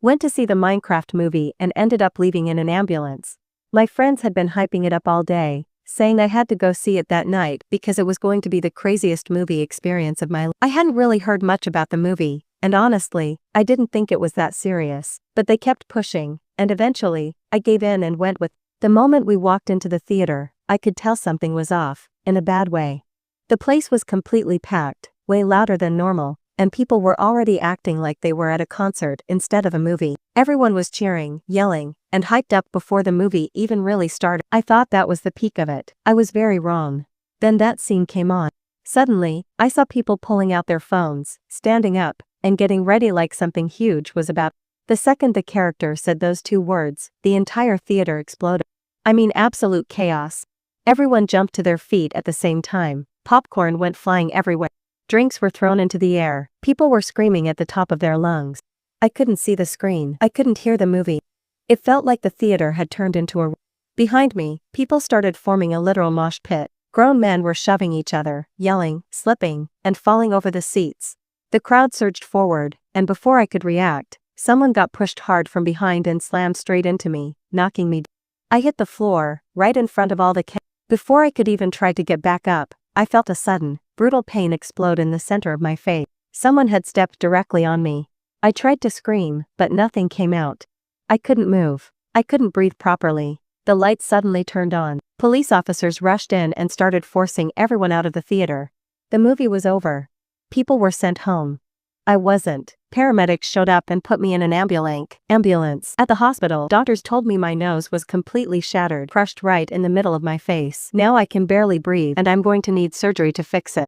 Went to see the Minecraft movie and ended up leaving in an ambulance. My friends had been hyping it up all day, saying I had to go see it that night because it was going to be the craziest movie experience of my life. I hadn't really heard much about the movie, and honestly, I didn't think it was that serious, but they kept pushing, and eventually, I gave in and went with. The moment we walked into the theater, I could tell something was off, in a bad way. The place was completely packed, way louder than normal, and people were already acting like they were at a concert instead of a movie. Everyone was cheering, yelling, and hyped up before the movie even really started. I thought that was the peak of it. I was very wrong. Then that scene came on. Suddenly, I saw people pulling out their phones, standing up, and getting ready like something huge was about. The second the character said those two words, the entire theater exploded. I mean, absolute chaos. Everyone jumped to their feet at the same time. Popcorn went flying everywhere. Drinks were thrown into the air. People were screaming at the top of their lungs. I couldn't see the screen. I couldn't hear the movie. It felt like the theater had turned into a. Behind me, people started forming a literal mosh pit. Grown men were shoving each other, yelling, slipping, and falling over the seats. The crowd surged forward, and before I could react, someone got pushed hard from behind and slammed straight into me, knocking me down. I hit the floor, right in front of all the kids. Before I could even try to get back up, I felt a sudden, brutal pain explode in the center of my face. Someone had stepped directly on me. I tried to scream, but nothing came out. I couldn't move. I couldn't breathe properly. The lights suddenly turned on. Police officers rushed in and started forcing everyone out of the theater. The movie was over. People were sent home. I wasn't. Paramedics showed up and put me in an ambulance. At the hospital, doctors told me my nose was completely shattered, crushed right in the middle of my face. Now I can barely breathe and I'm going to need surgery to fix it.